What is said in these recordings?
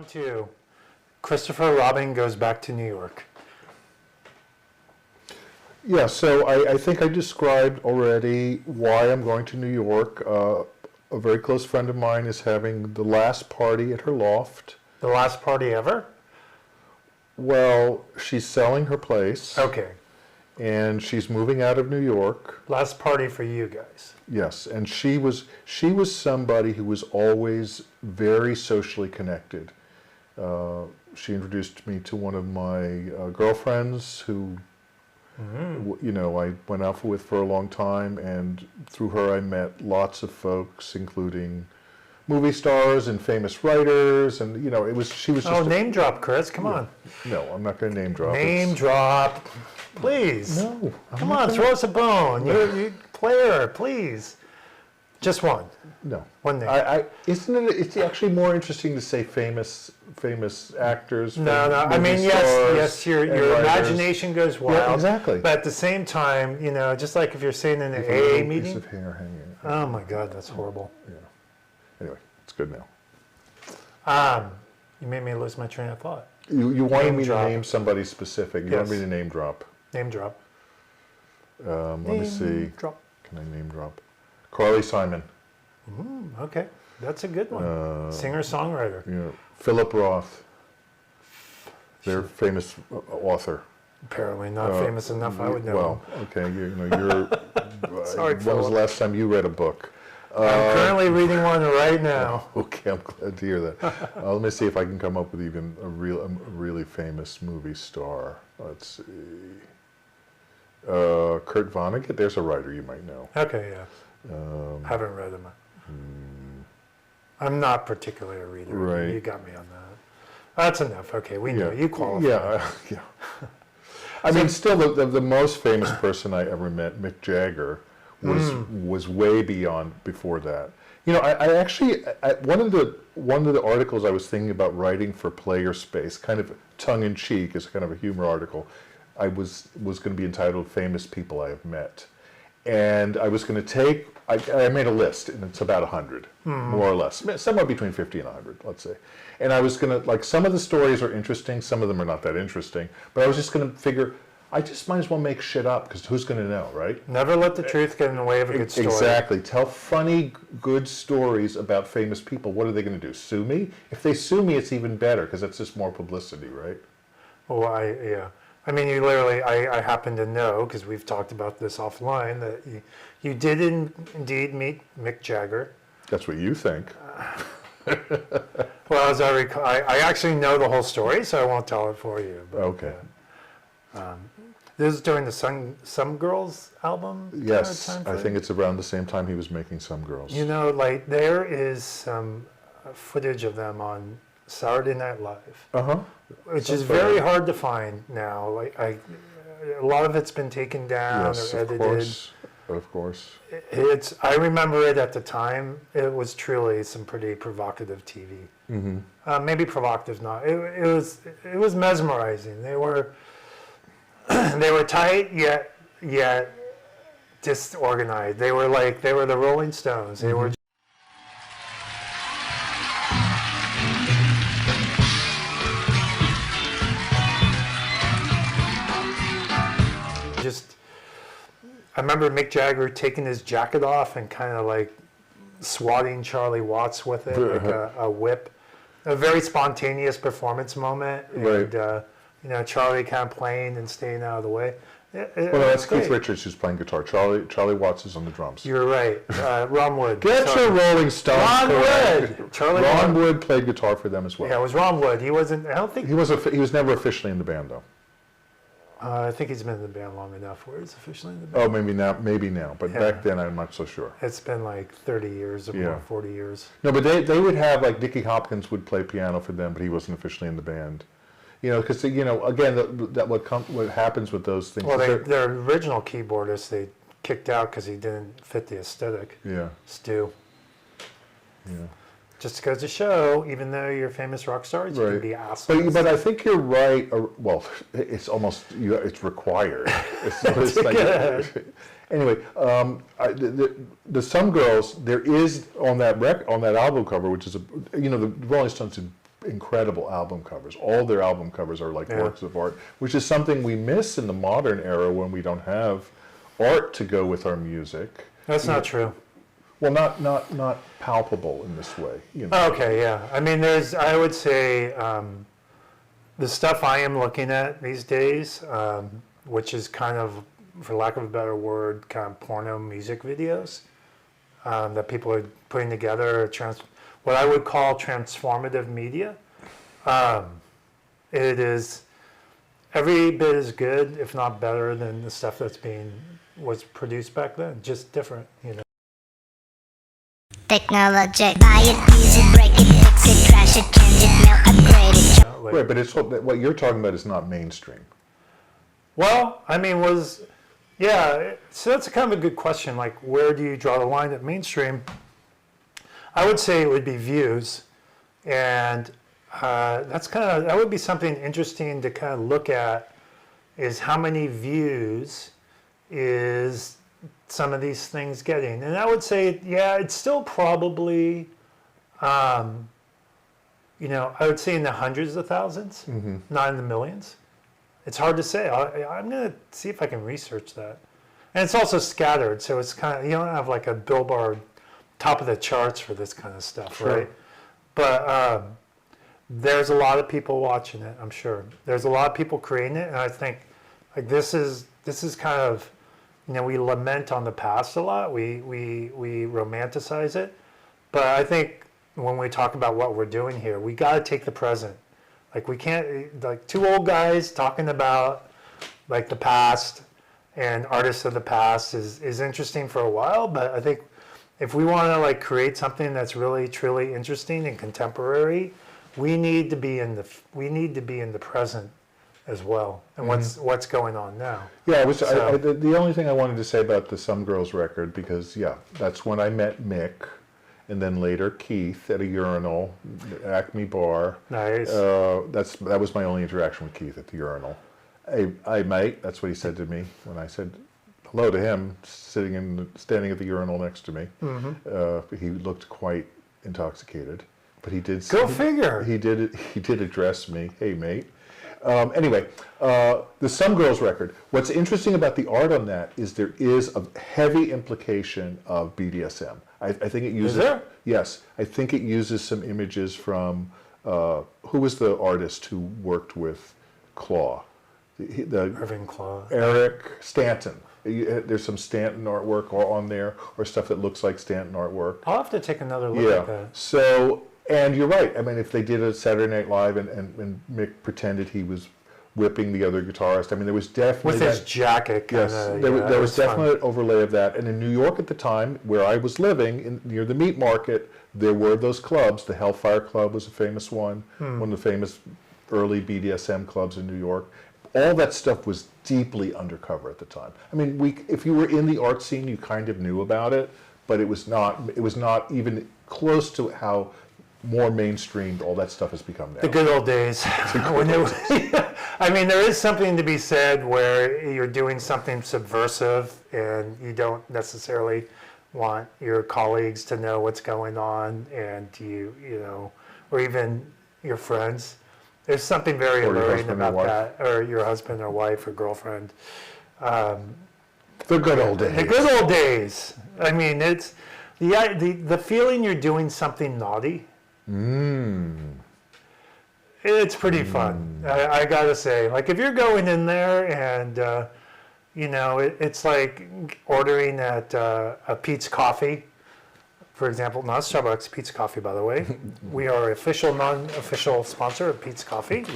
2. Christopher Robin goes back to New York. Yeah, so I think I described already why I'm going to New York. A very close friend of mine is having the last party at her loft. The last party ever? Well, she's selling her place. Okay. And she's moving out of New York. Last party for you guys. Yes, and she was somebody who was always very socially connected. She introduced me to one of my girlfriends who, I went out with for a long time, and through her I met lots of folks, including movie stars and famous writers, and she was just name drop, Chris. Come on. No, I'm not going to name drop. Name drop, please. No. Come on, throw us a bone. You player, please. Just one. No. One name. Isn't it? It's actually more interesting to say famous actors. No. I mean, yes. Your imagination goes wild. Yeah, exactly. But at the same time, just like if you're saying in an AA meeting. Piece of hair hanging. Oh my God, that's horrible. Yeah. Anyway, it's good now. You made me lose my train of thought. You wanted me to name somebody specific. You wanted me to name drop. Name drop. Let me see. Drop. Can I name drop? Carly Simon. Okay, that's a good one. Singer-songwriter. Yeah. Philip Roth. They're famous author. Apparently not famous enough, I would know. Well, okay, you're. Sorry, when was the last time you read a book? I'm currently reading one right now. Okay, I'm glad to hear that. Let me see if I can come up with even a really famous movie star. Let's see. Kurt Vonnegut. There's a writer you might know. Okay, yeah. Haven't read him. I'm not particularly a reader. Right. You got me on that. That's enough. Okay, we know. You qualify. Yeah. I mean, still, the most famous person I ever met, Mick Jagger, was way before that. I actually one of the articles I was thinking about writing for Player Space, kind of tongue in cheek, is kind of a humor article. I was going to be entitled "Famous People I Have Met," and I was going to take. I made a list, and it's about 100, more or less, somewhere between 50 and 100, let's say. And I was going to, some of the stories are interesting, some of them are not that interesting, but I was just going to figure, I just might as well make shit up, because who's going to know, right? Never let the truth get in the way of a good story. Exactly. Tell funny, good stories about famous people. What are they going to do, sue me? If they sue me, it's even better, because it's just more publicity, right? Well, yeah. I mean, you literally, I happen to know, because we've talked about this offline, that you did indeed meet Mick Jagger. That's what you think. Well, as I recall, I actually know the whole story, so I won't tell it for you. But, okay. This is during the Some Girls album? Yes, I think it's around the same time he was making Some Girls. There is some footage of them on Saturday Night Live, which is very hard to find now. A lot of it's been taken down or edited. Of course. I remember it at the time. It was truly some pretty provocative TV. Maybe provocative, not. It was mesmerizing. They were tight yet disorganized. They were the Rolling Stones. They were. I remember Mick Jagger taking his jacket off and kind of swatting Charlie Watts with it, like a whip. A very spontaneous performance moment. Right. And, Charlie kind of playing and staying out of the way. That's Keith Richards who's playing guitar. Charlie Watts is on the drums. You're right. Ron Wood. Get your Rolling Stones. Ron Wood. Ron Wood played guitar for them as well. Yeah, it was Ron Wood. He wasn't. I don't think he was never officially in the band though. I think he's been in the band long enough where he's officially in the band. Oh, maybe now. But back then, I'm not so sure. It's been 30 years or more, 40 years. No, but they would have, Dickie Hopkins would play piano for them, but he wasn't officially in the band. Because, again, what happens with those things. Well, their original keyboardist, they kicked out because he didn't fit the aesthetic. Yeah. Stu. Yeah. Just goes to show, even though you're famous rock stars, you can be assholes. But I think you're right. Well, it's almost it's required. Anyway, the Some Girls, there is on that album cover, which is the Rolling Stones did incredible album covers. All their album covers are like works of art, which is something we miss in the modern era when we don't have art to go with our music. That's not true. Well, not palpable in this way. You know. Okay, yeah. I mean, I would say, the stuff I am looking at these days, which is kind of, for lack of a better word, kind of porno music videos that people are putting together, what I would call transformative media. It is every bit as good, if not better, than the stuff was produced back then. Just different, you know. Technology, buy it, use it, break it, fix it, trash it, change it, mail, upgrade it. Right, but it's what you're talking about is not mainstream. Well, I mean, so that's kind of a good question. Like, where do you draw the line at mainstream? I would say it would be views, and that would be something interesting to kind of look at, is how many views is some of these things getting. And I would say, it's still probably, I would say in the hundreds of thousands, not in the millions. It's hard to say. I'm going to see if I can research that. And it's also scattered, so it's kind of, you don't have like a billboard top of the charts for this kind of stuff, sure. Right? But there's a lot of people watching it, I'm sure. There's a lot of people creating it, and I think like this is kind of, we lament on the past a lot. We romanticize it, but I think when we talk about what we're doing here, we got to take the present. Like we can't, like two old guys talking about like the past and artists of the past is interesting for a while, but I think if we want to like create something that's really truly interesting and contemporary, we need to be in the present as well, and what's going on now. Yeah, the only thing I wanted to say about the Some Girls record, because that's when I met Mick, and then later Keith at a urinal, Acme Bar. Nice. That was my only interaction with Keith at the urinal. Hey mate, that's what he said to me when I said hello to him, standing at the urinal next to me. Mm-hmm. He looked quite intoxicated, but he did. Go figure. He did address me. Hey mate. Anyway, the Some Girls record, what's interesting about the art on that is there is a heavy implication of BDSM. I think it uses... Is there? Yes. I think it uses some images from... who was the artist who worked with Claw? Irving Claw. Eric Stanton. There's some Stanton artwork on there, or stuff that looks like Stanton artwork. I'll have to take another look at that. So... And you're right. I mean, if they did a Saturday Night Live and Mick pretended he was whipping the other guitarist, I mean, there was definitely... With his jacket. Yes, there was definitely an overlay of that. And in New York at the time, where I was living, near the meat market, there were those clubs. The Hellfire Club was a famous one, one of the famous early BDSM clubs in New York. All that stuff was deeply undercover at the time. I mean, if you were in the art scene, you kind of knew about it, but it was not even close to how more mainstreamed all that stuff has become now. The good old days. I mean, there is something to be said where you're doing something subversive and you don't necessarily want your colleagues to know what's going on, and or even your friends. There's something very alluring about that, or your husband or wife or girlfriend. The good old days. The good old days. I mean, it's the feeling you're doing something naughty. It's pretty fun. I gotta say, like if you're going in there and it's like ordering at a Pete's Coffee, for example, not Starbucks, Pete's Coffee, by the way. We are official, non-official sponsor of Pete's Coffee.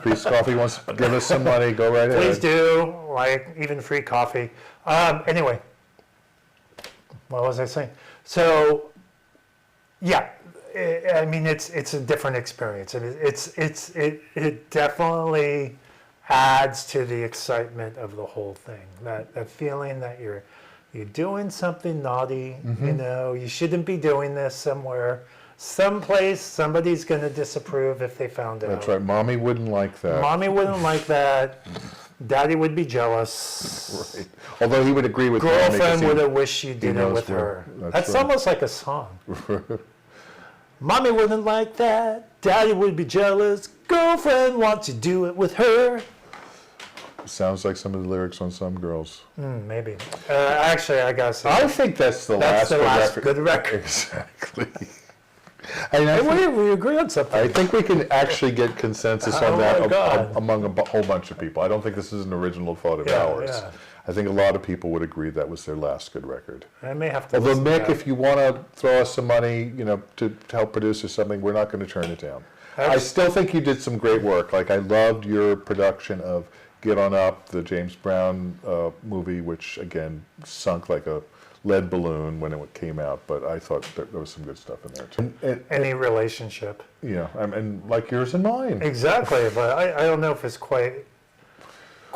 Pete's Coffee wants to give us some money. Go right ahead. Please do, like even free coffee. Anyway, what was I saying? So, yeah. I mean, it's a different experience. I mean, it definitely adds to the excitement of the whole thing. That feeling that you're doing something naughty. You shouldn't be doing this somewhere, someplace. Somebody's going to disapprove if they found out. That's right. Mommy wouldn't like that. Mommy wouldn't like that. Daddy would be jealous. Right. Although he would agree with Mommy. Girlfriend would have wished you did it with her. That's right. almost like a song. Mommy wouldn't like that. Daddy would be jealous. Girlfriend wants to do it with her. Sounds like some of the lyrics on Some Girls. Maybe. Actually, I gotta say. I think that's the last good record. Exactly. We agree on something. I think we can actually get consensus on Oh that my God. among a whole bunch of people. I don't think this is an original thought of Yeah, ours. yeah. I think a lot of people would agree that was their last good record. I may have to. Although, listen to Mick, that. if you want to throw us some money, to help produce or something, we're not going to turn it down. I still think you did some great work. Like, I loved your production of Get On Up, the James Brown movie, which, again, sunk like a lead balloon when it came out, but I thought there was some good stuff in there, too. Any relationship. And like yours and mine. Exactly, but I don't know if it's quite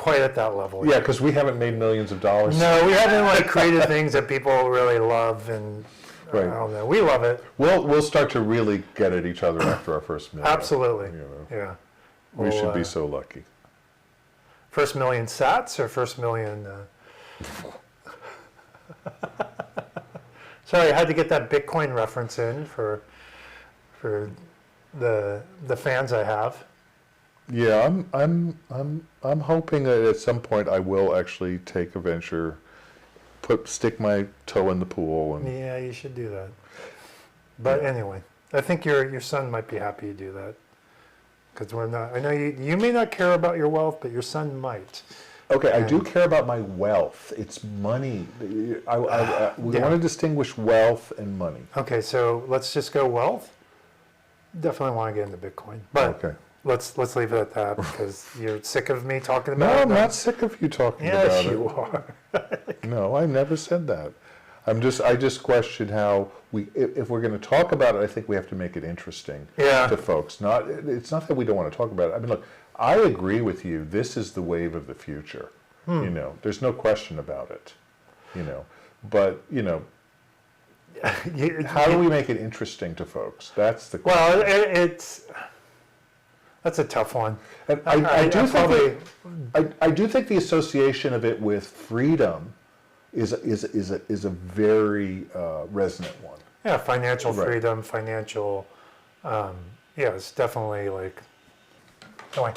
at that level. Yeah, because we haven't made millions of dollars. No, we haven't created things that people really love, and Right. I don't know. We love it. We'll start to really get at each other after our first million. Absolutely. Yeah. We should be so lucky. First million sats or first million? Sorry, I had to get that Bitcoin reference in for the fans I have. Yeah, I'm hoping that at some point I will actually take a venture, stick my toe in the pool, and Yeah, you should do that. But anyway, I think your son might be happy you do that. Because we're not. I know you may not care about your wealth, but your son might. okay, I do care about my wealth. It's money. We Yeah. want to distinguish wealth and money. Okay, so let's just go wealth. Definitely want to get into Bitcoin, but Okay. let's leave it at that because you're sick of me talking No, about it. I'm not sick of you talking Yes, about it. you are. No, I never said that. I just question how if we're going to talk about it, I think we have to make it interesting Yeah. to folks. It's not that we don't want to talk about it. I mean, look, I agree with you. This is the wave of the future. There's no question about it. But how do we make it interesting to folks? That's the question. Well, that's a tough one. And I do think the association of it with freedom is a very resonant one. Yeah, financial Right. freedom, financial. It's definitely like. Anyway,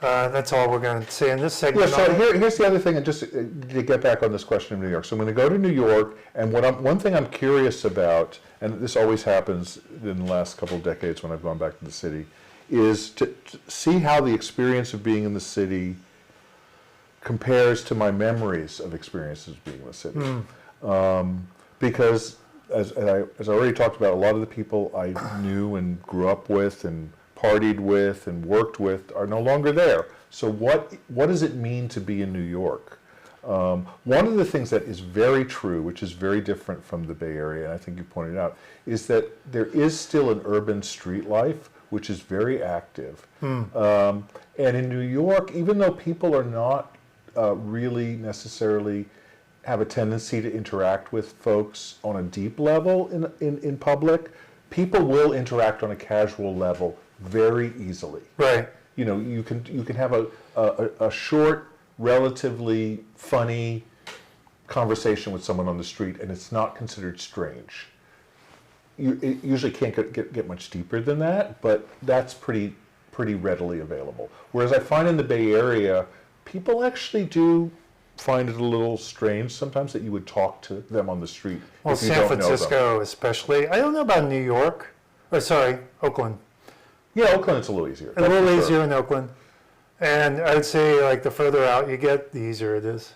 that's all we're going to say in this Yeah, segment. so here's the other thing, and just to get back on this question of New York. So I'm going to go to New York, and one thing I'm curious about, and this always happens in the last couple of decades when I've gone back to the city, is to see how the experience of being in the city compares to my memories of experiences being in the city. Because, as I already talked about, a lot of the people I knew and grew up with and partied with and worked with are no longer there. So what does it mean to be in New York? One of the things that is very true, which is very different from the Bay Area, and I think you pointed out, is that there is still an urban street life, which is very active. And in New York, even though people are not really necessarily have a tendency to interact with folks on a deep level in public, people will interact on a casual level very easily. Right. You can have a short, relatively funny conversation with someone on the street, and it's not considered strange. It usually can't get much deeper than that, but that's pretty readily available. Whereas I find in the Bay Area, people actually do find it a little strange sometimes that you would talk to them on the street. Well, if you San don't know them. Francisco especially. I don't know about New York. Oakland. Yeah, Oakland, it's a little easier. A little easier in Oakland. And I'd say like the further out you get, the easier it is.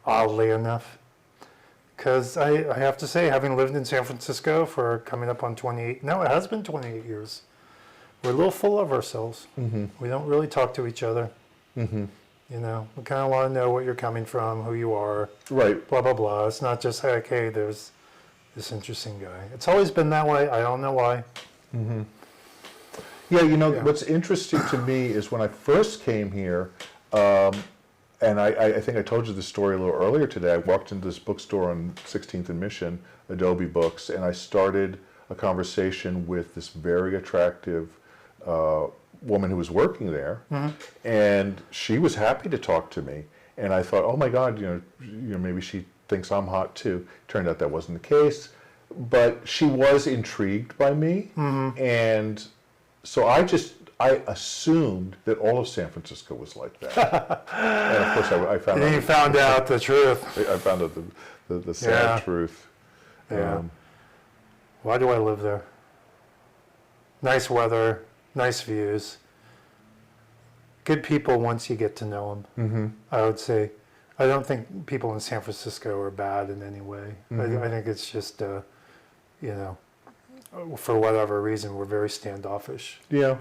Oddly enough. Because I have to say, having lived in San Francisco for coming up on 28, no, it has been 28 years. We're a little full of ourselves. Mm-hmm. We don't really talk to each other. Mm-hmm. We kind of want to know what you're coming from, who you are. Right. Blah, blah, blah. It's not just, like, hey, there's this interesting guy. It's always been that way. I don't know why. Mm-hmm. Yeah, what's interesting to me is when I first came here, and I think I told you this story a little earlier today. I walked into this bookstore on 16th and Mission, Adobe Books, and I started a conversation with this very attractive woman who was working there, and she was happy to talk to me. And I thought, oh my God, maybe she thinks I'm hot too. Turned out that wasn't the case. but she was intrigued by me, and so I assumed that all of San Francisco was like that. And of course, I found And out. you found out the truth. I found out the sad Yeah. truth. Yeah. Why do I live there? Nice weather, nice views. Good people once you get to know them, I would say. I don't think people in San Francisco are bad in any way. I think it's just, for whatever reason, we're very standoffish. Yeah.